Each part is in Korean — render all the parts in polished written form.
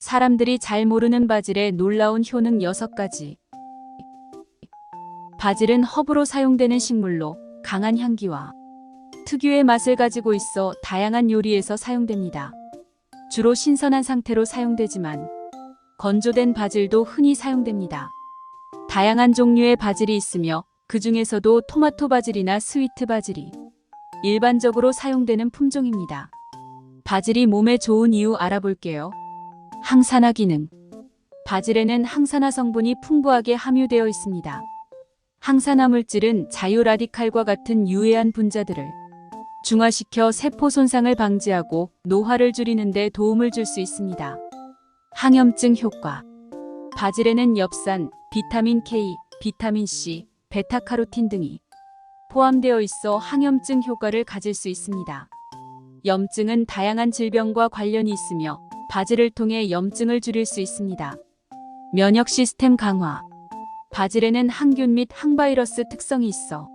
사람들이 잘 모르는 바질의 놀라운 효능 6가지. 바질은 허브로 사용되는 식물로 강한 향기와 특유의 맛을 가지고 있어 다양한 요리에서 사용됩니다. 주로 신선한 상태로 사용되지만 건조된 바질도 흔히 사용됩니다. 다양한 종류의 바질이 있으며 그 중에서도 토마토 바질이나 스위트 바질이 일반적으로 사용되는 품종입니다. 바질이 몸에 좋은 이유 알아볼게요. 항산화 기능. 바질에는 항산화 성분이 풍부하게 함유되어 있습니다. 항산화 물질은 자유 라디칼과 같은 유해한 분자들을 중화시켜 세포 손상을 방지하고 노화를 줄이는 데 도움을 줄 수 있습니다. 항염증 효과. 바질에는 엽산, 비타민 K, 비타민 C, 베타카로틴 등이 포함되어 있어 항염증 효과를 가질 수 있습니다. 염증은 다양한 질병과 관련이 있으며 바질을 통해 염증을 줄일 수 있습니다. 면역 시스템 강화. 바질에는 항균 및 항바이러스 특성이 있어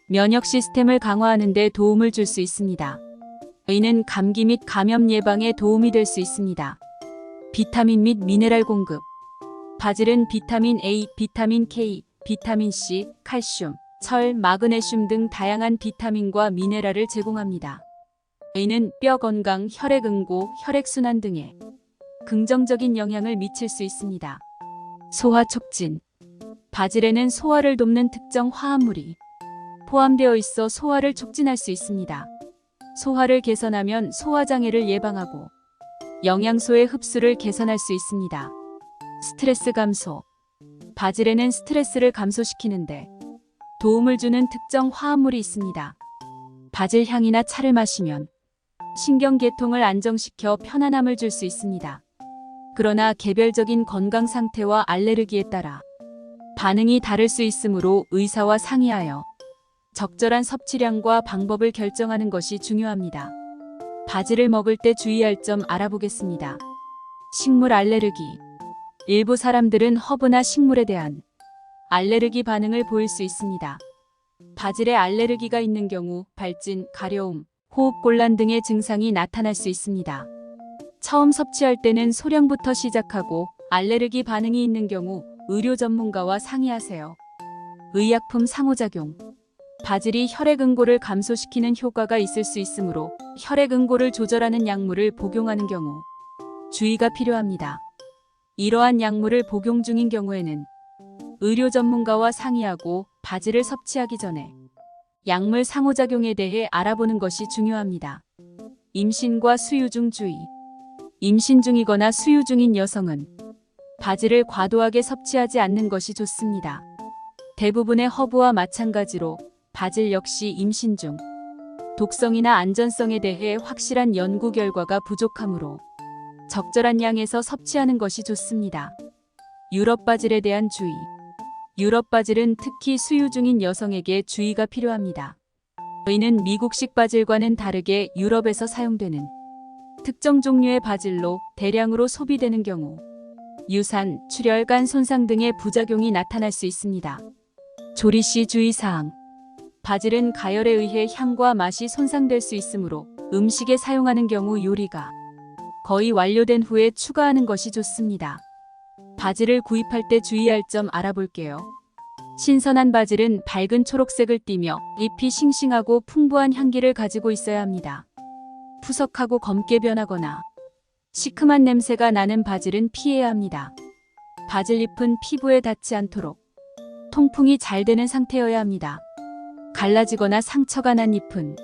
면역 시스템을 강화하는 데 도움을 줄 수 있습니다. 이는 감기 및 감염 예방에 도움이 될 수 있습니다. 비타민 및 미네랄 공급. 바질은 비타민 A, 비타민 K, 비타민 C, 칼슘, 철, 마그네슘 등 다양한 비타민과 미네랄을 제공합니다. 이는 뼈 건강, 혈액 응고, 혈액순환 등에 긍정적인 영향을 미칠 수 있습니다. 소화 촉진. 바질에는 소화를 돕는 특정 화합물이 포함되어 있어 소화를 촉진할 수 있습니다. 소화를 개선하면 소화장애를 예방하고 영양소의 흡수를 개선할 수 있습니다. 스트레스 감소. 바질에는 스트레스를 감소시키는데 도움을 주는 특정 화합물이 있습니다. 바질 향이나 차를 마시면 신경계통을 안정시켜 편안함을 줄 수 있습니다. 그러나 개별적인 건강 상태와 알레르기에 따라 반응이 다를 수 있으므로 의사와 상의하여 적절한 섭취량과 방법을 결정하는 것이 중요합니다. 바질을 먹을 때 주의할 점 알아보겠습니다. 식물 알레르기. 일부 사람들은 허브나 식물에 대한 알레르기 반응을 보일 수 있습니다. 바질에 알레르기가 있는 경우 발진, 가려움, 호흡곤란 등의 증상이 나타날 수 있습니다. 처음 섭취할 때는 소량부터 시작하고 알레르기 반응이 있는 경우 의료 전문가와 상의하세요. 의약품 상호작용. 바질이 혈액 응고를 감소시키는 효과가 있을 수 있으므로 혈액 응고를 조절하는 약물을 복용하는 경우 주의가 필요합니다. 이러한 약물을 복용 중인 경우에는 의료 전문가와 상의하고 바질을 섭취하기 전에 약물 상호작용에 대해 알아보는 것이 중요합니다. 임신과 수유 중 주의. 임신 중이거나 수유 중인 여성은 바질을 과도하게 섭취하지 않는 것이 좋습니다. 대부분의 허브와 마찬가지로 바질 역시 임신 중 독성이나 안전성에 대해 확실한 연구 결과가 부족하므로 적절한 양에서 섭취하는 것이 좋습니다. 유럽 바질에 대한 주의. 유럽 바질은 특히 수유 중인 여성에게 주의가 필요합니다. 이는 미국식 바질과는 다르게 유럽에서 사용되는 특정 종류의 바질로 대량으로 소비되는 경우 유산, 출혈, 간 손상 등의 부작용이 나타날 수 있습니다. 조리 시 주의사항. 바질은 가열에 의해 향과 맛이 손상될 수 있으므로 음식에 사용하는 경우 요리가 거의 완료된 후에 추가하는 것이 좋습니다. 바질을 구입할 때 주의할 점 알아볼게요. 신선한 바질은 밝은 초록색을 띠며 잎이 싱싱하고 풍부한 향기를 가지고 있어야 합니다. 푸석하고 검게 변하거나 시큼한 냄새가 나는 바질은 피해야 합니다. 바질 잎은 피부에 닿지 않도록 통풍이 잘 되는 상태여야 합니다. 갈라지거나 상처가 난 잎은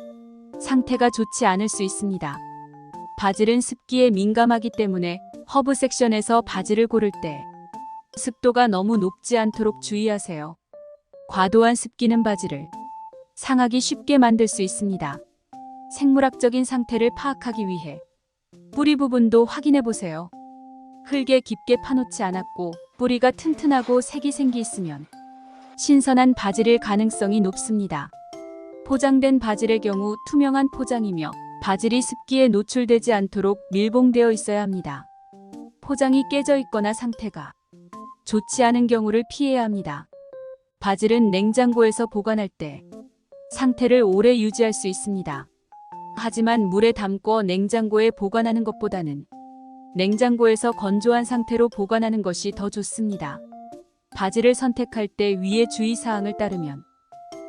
상태가 좋지 않을 수 있습니다. 바질은 습기에 민감하기 때문에 허브 섹션에서 바질을 고를 때 습도가 너무 높지 않도록 주의하세요. 과도한 습기는 바질을 상하기 쉽게 만들 수 있습니다. 생물학적인 상태를 파악하기 위해 뿌리 부분도 확인해 보세요. 흙에 깊게 파놓지 않았고 뿌리가 튼튼하고 색이 생기 있으면 신선한 바질일 가능성이 높습니다. 포장된 바질의 경우 투명한 포장이며 바질이 습기에 노출되지 않도록 밀봉되어 있어야 합니다. 포장이 깨져 있거나 상태가 좋지 않은 경우를 피해야 합니다. 바질은 냉장고에서 보관할 때 상태를 오래 유지할 수 있습니다. 하지만 물에 담고 냉장고에 보관하는 것보다는 냉장고에서 건조한 상태로 보관하는 것이 더 좋습니다. 바지를 선택할 때 위의 주의사항을 따르면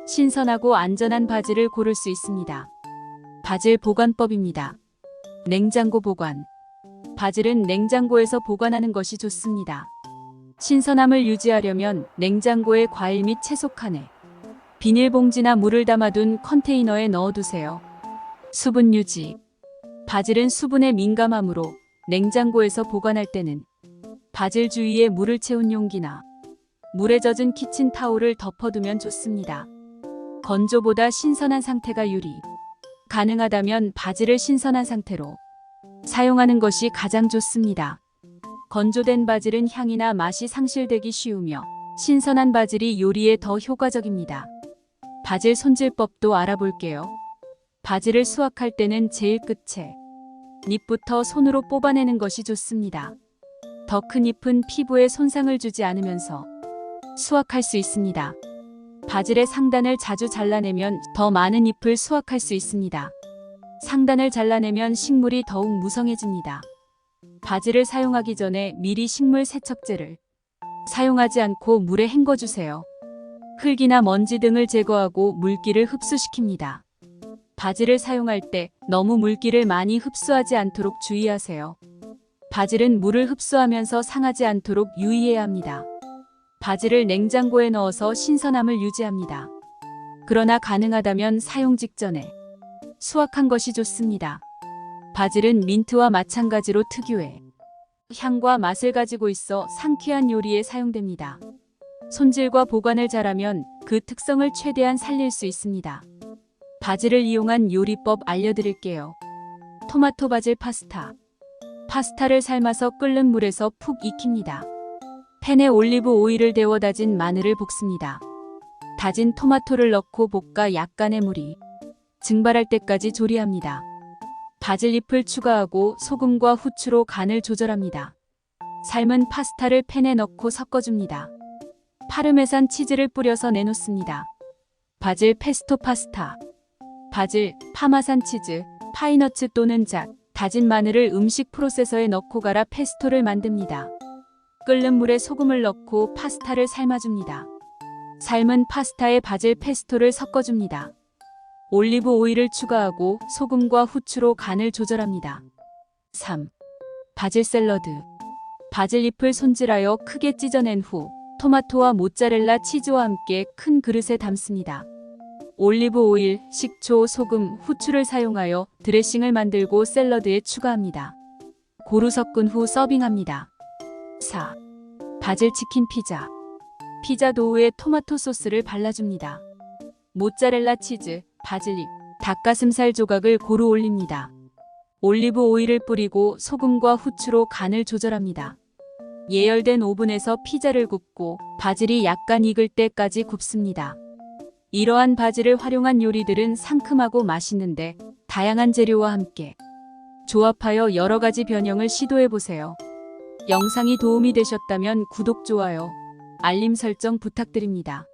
신선하고 안전한 바지를 고를 수 있습니다. 바질 보관법입니다. 냉장고 보관. 바질은 냉장고에서 보관하는 것이 좋습니다. 신선함을 유지하려면 냉장고의 과일 및 채소 칸에 비닐봉지나 물을 담아둔 컨테이너에 넣어두세요. 수분 유지. 바질은 수분에 민감하므로 냉장고에서 보관할 때는 바질 주위에 물을 채운 용기나 물에 젖은 키친타올을 덮어두면 좋습니다. 건조보다 신선한 상태가 유리. 가능하다면 바질을 신선한 상태로 사용하는 것이 가장 좋습니다. 건조된 바질은 향이나 맛이 상실되기 쉬우며 신선한 바질이 요리에 더 효과적입니다. 바질 손질법도 알아볼게요. 바질을 수확할 때는 제일 끝에 잎부터 손으로 뽑아내는 것이 좋습니다. 더 큰 잎은 피부에 손상을 주지 않으면서 수확할 수 있습니다. 바질의 상단을 자주 잘라내면 더 많은 잎을 수확할 수 있습니다. 상단을 잘라내면 식물이 더욱 무성해집니다. 바질을 사용하기 전에 미리 식물 세척제를 사용하지 않고 물에 헹궈주세요. 흙이나 먼지 등을 제거하고 물기를 흡수시킵니다. 바질을 사용할 때 너무 물기를 많이 흡수하지 않도록 주의하세요. 바질은 물을 흡수하면서 상하지 않도록 유의해야 합니다. 바질을 냉장고에 넣어서 신선함을 유지합니다. 그러나 가능하다면 사용 직전에 수확한 것이 좋습니다. 바질은 민트와 마찬가지로 특유의 향과 맛을 가지고 있어 상쾌한 요리에 사용됩니다. 손질과 보관을 잘하면 그 특성을 최대한 살릴 수 있습니다. 바질을 이용한 요리법 알려드릴게요. 토마토 바질 파스타. 파스타를 삶아서 끓는 물에서 푹 익힙니다. 팬에 올리브 오일을 데워 다진 마늘을 볶습니다. 다진 토마토를 넣고 볶아 약간의 물이 증발할 때까지 조리합니다. 바질잎을 추가하고 소금과 후추로 간을 조절합니다. 삶은 파스타를 팬에 넣고 섞어줍니다. 파르메산 치즈를 뿌려서 내놓습니다. 바질 페스토 파스타. 바질, 파마산 치즈, 파이너츠 또는 잣, 다진 마늘을 음식 프로세서에 넣고 갈아 페스토를 만듭니다. 끓는 물에 소금을 넣고 파스타를 삶아줍니다. 삶은 파스타에 바질 페스토를 섞어줍니다. 올리브 오일을 추가하고 소금과 후추로 간을 조절합니다. 3. 바질 샐러드. 바질 잎을 손질하여 크게 찢어낸 후 토마토와 모짜렐라 치즈와 함께 큰 그릇에 담습니다. 올리브 오일, 식초, 소금, 후추를 사용하여 드레싱을 만들고 샐러드에 추가합니다. 고루 섞은 후 서빙합니다. 4. 바질 치킨 피자. 피자 도우에 토마토 소스를 발라줍니다. 모짜렐라 치즈, 바질잎, 닭가슴살 조각을 고루 올립니다. 올리브 오일을 뿌리고 소금과 후추로 간을 조절합니다. 예열된 오븐에서 피자를 굽고 바질이 약간 익을 때까지 굽습니다. 이러한 바질을 활용한 요리들은 상큼하고 맛있는데 다양한 재료와 함께 조합하여 여러 가지 변형을 시도해보세요. 영상이 도움이 되셨다면 구독, 좋아요, 알림 설정 부탁드립니다.